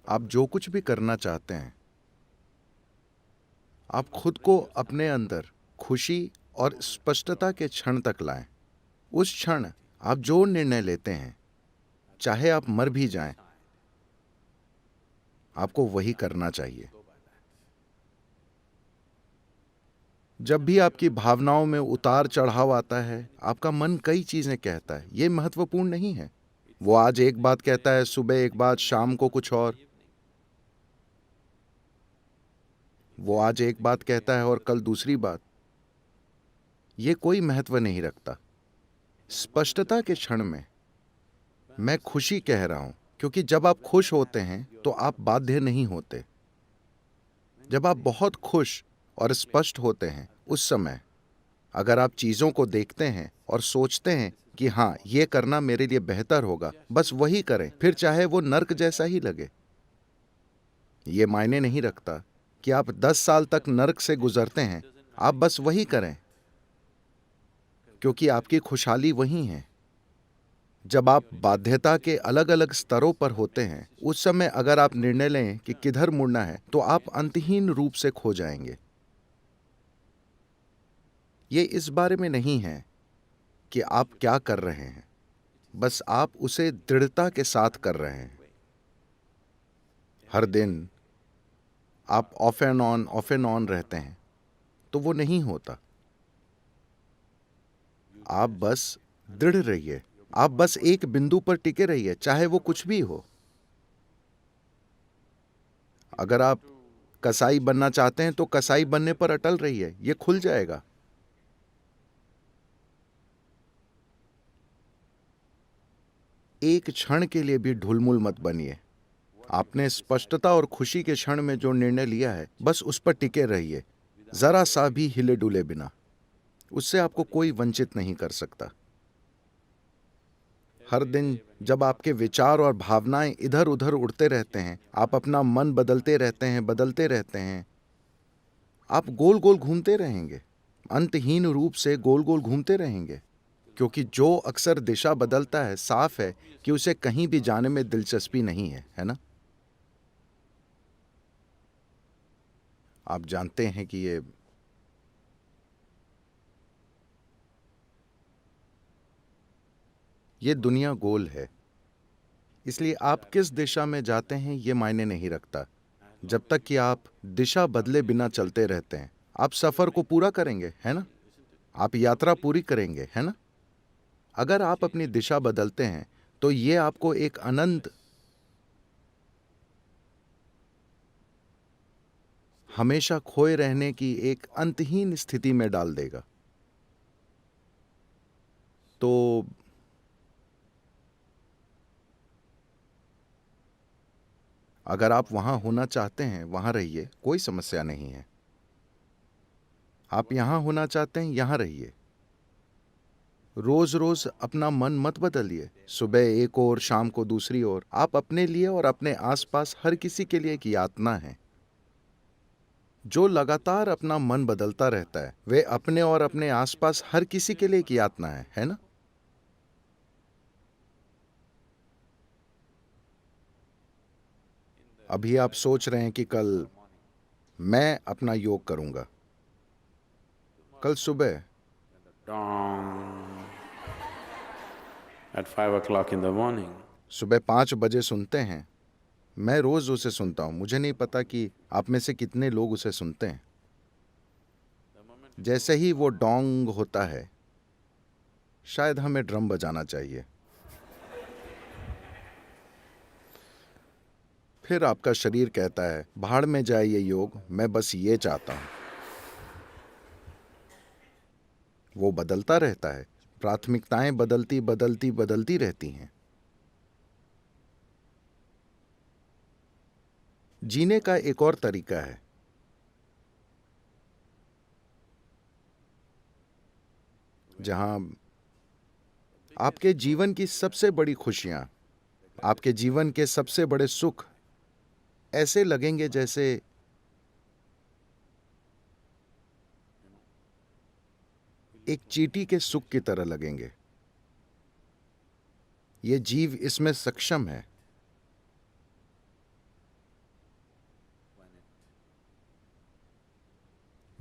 आप जो कुछ भी करना चाहते हैं, आप खुद को अपने अंदर खुशी और स्पष्टता के क्षण तक लाएं। उस क्षण आप जो निर्णय लेते हैं, चाहे आप मर भी जाएं, आपको वही करना चाहिए। जब भी आपकी भावनाओं में उतार चढ़ाव आता है, आपका मन कई चीजें कहता है, ये महत्वपूर्ण नहीं है। वो आज एक बात कहता है, सुबह एक बात, शाम को कुछ और। वो आज एक बात कहता है और कल दूसरी बात। ये कोई महत्व नहीं रखता। स्पष्टता के क्षण में मैं खुशी कह रहा हूं, क्योंकि जब आप खुश होते हैं तो आप बाध्य नहीं होते। जब आप बहुत खुश और स्पष्ट होते हैं, उस समय अगर आप चीजों को देखते हैं और सोचते हैं कि हाँ, ये करना मेरे लिए बेहतर होगा, बस वही करें, फिर चाहे वो नर्क जैसा ही लगे। ये मायने नहीं रखता कि आप 10 साल तक नर्क से गुजरते हैं, आप बस वही करें, क्योंकि आपकी खुशहाली वही है। जब आप बाध्यता के अलग अलग स्तरों पर होते हैं, उस समय अगर आप निर्णय लें कि किधर मुड़ना है, तो आप अंतहीन रूप से खो जाएंगे। ये इस बारे में नहीं है कि आप क्या कर रहे हैं, बस आप उसे दृढ़ता के साथ कर रहे हैं। हर दिन आप ऑफ एंड ऑन रहते हैं, तो वो नहीं होता। आप बस दृढ़ रहिए, आप बस एक बिंदु पर टिके रहिए, चाहे वो कुछ भी हो। अगर आप कसाई बनना चाहते हैं तो कसाई बनने पर अटल रहिए, ये खुल जाएगा। एक क्षण के लिए भी ढुलमुल मत बनिए। आपने स्पष्टता और खुशी के क्षण में जो निर्णय लिया है, बस उस पर टिके रहिए, जरा सा भी हिले डुले बिना। उससे आपको कोई वंचित नहीं कर सकता। हर दिन जब आपके विचार और भावनाएं इधर उधर उड़ते रहते हैं, आप अपना मन बदलते रहते हैं, आप गोल गोल घूमते रहेंगे, अंतहीन रूप से गोल गोल घूमते रहेंगे। क्योंकि जो अक्सर दिशा बदलता है, साफ है कि उसे कहीं भी जाने में दिलचस्पी नहीं है ना? आप जानते हैं कि ये दुनिया गोल है, इसलिए आप किस दिशा में जाते हैं ये मायने नहीं रखता। जब तक कि आप दिशा बदले बिना चलते रहते हैं, आप सफर को पूरा करेंगे, है ना? आप यात्रा पूरी करेंगे, है ना? अगर आप अपनी दिशा बदलते हैं, तो ये आपको एक अनंत, हमेशा खोए रहने की एक अंतहीन स्थिति में डाल देगा। तो अगर आप वहां होना चाहते हैं, वहां रहिए, कोई समस्या नहीं है। आप यहां होना चाहते हैं, यहां रहिए। रोज रोज अपना मन मत बदलिए, सुबह एक ओर, शाम को दूसरी ओर। आप अपने लिए और अपने आसपास हर किसी के लिए एक यातना है। जो लगातार अपना मन बदलता रहता है, वे अपने और अपने आसपास हर किसी के लिए एक यातना है ना? अभी आप सोच रहे हैं कि कल मैं अपना योग करूंगा। कल सुबह Dong at 5 o'clock in the morning. सुबह 5 बजे सुनते हैं। मैं रोज उसे सुनता हूं। मुझे नहीं पता कि आप में से कितने लोग उसे सुनते हैं। जैसे ही वो डोंग होता है, शायद हमें ड्रम बजाना चाहिए। फिर आपका शरीर कहता है, भाड़ में जाए ये योग, मैं बस ये चाहता हूं। वो बदलता रहता है। प्राथमिकताएं बदलती बदलती बदलती रहती हैं। जीने का एक और तरीका है, जहां आपके जीवन की सबसे बड़ी खुशियां, आपके जीवन के सबसे बड़े सुख ऐसे लगेंगे जैसे एक चींटी के सुख की तरह लगेंगे। ये जीव इसमें सक्षम है।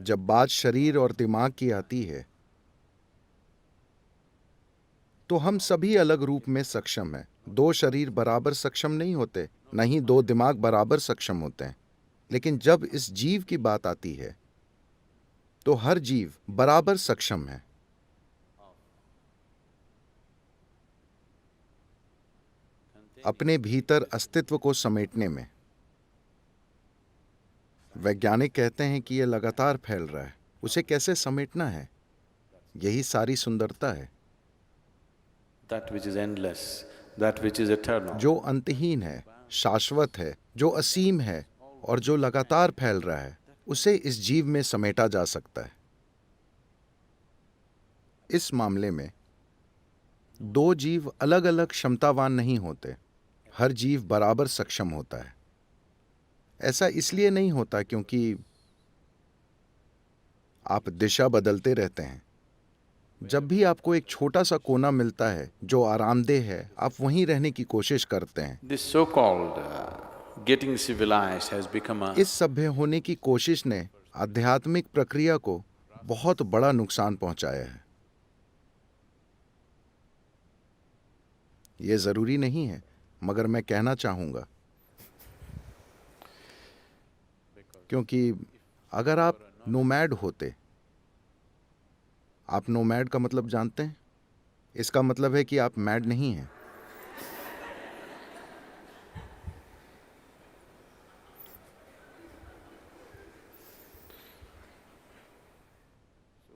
जब बात शरीर और दिमाग की आती है तो हम सभी अलग रूप में सक्षम हैं। दो शरीर बराबर सक्षम नहीं होते, न ही दो दिमाग बराबर सक्षम होते हैं। लेकिन जब इस जीव की बात आती है तो हर जीव बराबर सक्षम है। अपने भीतर अस्तित्व को समेटने में। वैज्ञानिक कहते हैं कि यह लगातार फैल रहा है, उसे कैसे समेटना है, यही सारी सुंदरता है। That which is endless, that which is eternal. जो अंतहीन है, शाश्वत है, जो असीम है और जो लगातार फैल रहा है, उसे इस जीव में समेटा जा सकता है। इस मामले में दो जीव अलग अलग क्षमतावान नहीं होते, हर जीव बराबर सक्षम होता है। ऐसा इसलिए नहीं होता क्योंकि आप दिशा बदलते रहते हैं। जब भी आपको एक छोटा सा कोना मिलता है जो आरामदेह है, आप वहीं रहने की कोशिश करते हैं। This so-called getting civilized has become a इस सभ्य होने की कोशिश ने आध्यात्मिक प्रक्रिया को बहुत बड़ा नुकसान पहुंचाया है। यह जरूरी नहीं है, मगर मैं कहना चाहूंगा, क्योंकि अगर आप नोमैड होते, आप नोमैड का मतलब जानते हैं? इसका मतलब है कि आप मैड नहीं हैं।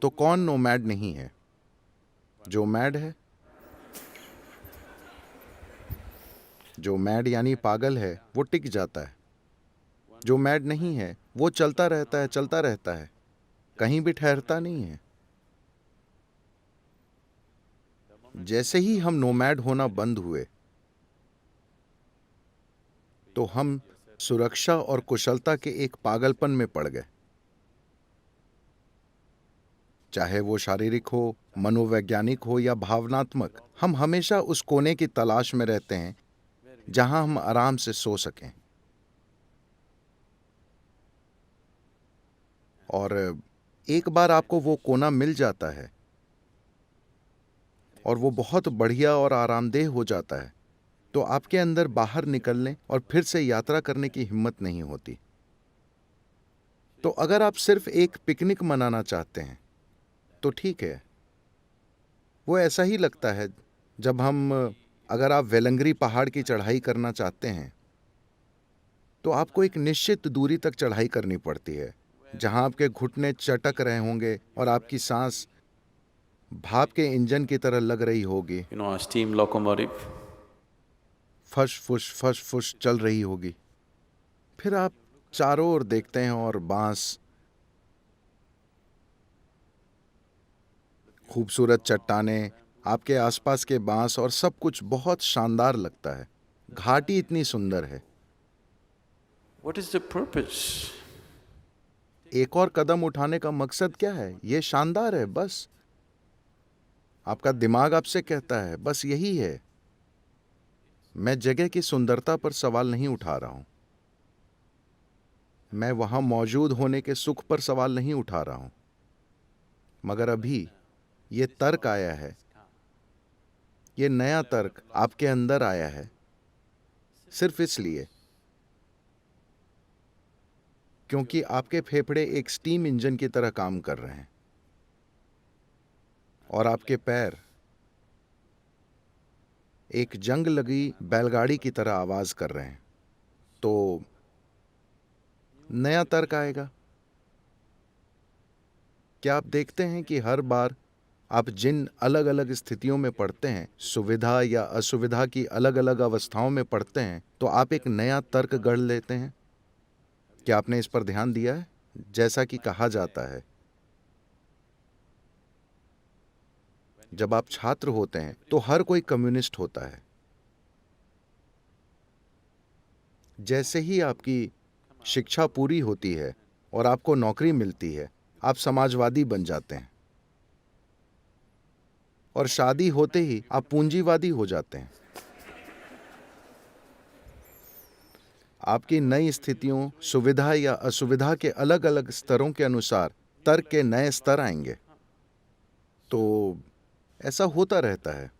तो कौन नोमैड नहीं है? जो मैड है। जो मैड यानी पागल है, वो टिक जाता है। जो मैड नहीं है, वो चलता रहता है, कहीं भी ठहरता नहीं है। जैसे ही हम नोमैड होना बंद हुए, तो हम सुरक्षा और कुशलता के एक पागलपन में पड़ गए। चाहे वो शारीरिक हो, मनोवैज्ञानिक हो या भावनात्मक, हम हमेशा उस कोने की तलाश में रहते हैं जहां हम आराम से सो सकें। और एक बार आपको वो कोना मिल जाता है और वो बहुत बढ़िया और आरामदेह हो जाता है, तो आपके अंदर बाहर निकलने और फिर से यात्रा करने की हिम्मत नहीं होती। तो अगर आप सिर्फ एक पिकनिक मनाना चाहते हैं तो ठीक है, वो ऐसा ही लगता है जब अगर आप वेलंगरी पहाड़ की चढ़ाई करना चाहते हैं तो आपको एक निश्चित दूरी तक चढ़ाई करनी पड़ती है, जहां आपके घुटने चटक रहे होंगे और आपकी सांस भाप के इंजन की तरह लग रही होगी, a steam locomotive. फश फुश चल रही होगी। फिर आप चारों ओर देखते हैं और बांस, खूबसूरत चट्टानें, आपके आसपास के बांस और सब कुछ बहुत शानदार लगता है। घाटी इतनी सुंदर है। What is the purpose? एक और कदम उठाने का मकसद क्या है? यह शानदार है, बस। आपका दिमाग आपसे कहता है, बस यही है। मैं जगह की सुंदरता पर सवाल नहीं उठा रहा हूं, मैं वहां मौजूद होने के सुख पर सवाल नहीं उठा रहा हूं। मगर अभी ये तर्क आया है, ये नया तर्क आपके अंदर आया है, सिर्फ इसलिए क्योंकि आपके फेफड़े एक स्टीम इंजन की तरह काम कर रहे हैं और आपके पैर एक जंग लगी बैलगाड़ी की तरह आवाज कर रहे हैं। तो नया तर्क आएगा। क्या आप देखते हैं कि हर बार आप जिन अलग अलग स्थितियों में पड़ते हैं, सुविधा या असुविधा की अलग अलग अवस्थाओं में पड़ते हैं, तो आप एक नया तर्क गढ़ लेते हैं? क्या आपने इस पर ध्यान दिया है? जैसा कि कहा जाता है, जब आप छात्र होते हैं तो हर कोई कम्युनिस्ट होता है। जैसे ही आपकी शिक्षा पूरी होती है और आपको नौकरी मिलती है, आप समाजवादी बन जाते हैं। और शादी होते ही आप पूंजीवादी हो जाते हैं। आपकी नई स्थितियों, सुविधा या असुविधा के अलग अलग स्तरों के अनुसार तर्क के नए स्तर आएंगे। तो ऐसा होता रहता है।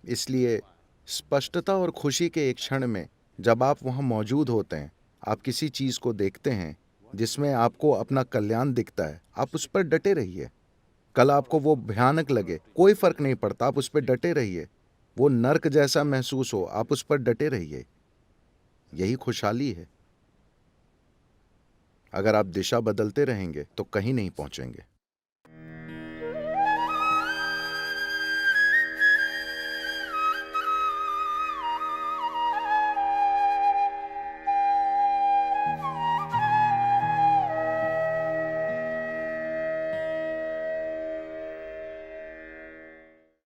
इसलिए स्पष्टता और खुशी के एक क्षण में जब आप वहां मौजूद होते हैं, आप किसी चीज को देखते हैं जिसमें आपको अपना कल्याण दिखता है, आप उस पर डटे रहिए। कल आपको वो भयानक लगे, कोई फर्क नहीं पड़ता, आप उस पर डटे रहिए। वो नर्क जैसा महसूस हो, आप उस पर डटे रहिए। यही खुशहाली है। अगर आप दिशा बदलते रहेंगे तो कहीं नहीं पहुंचेंगे।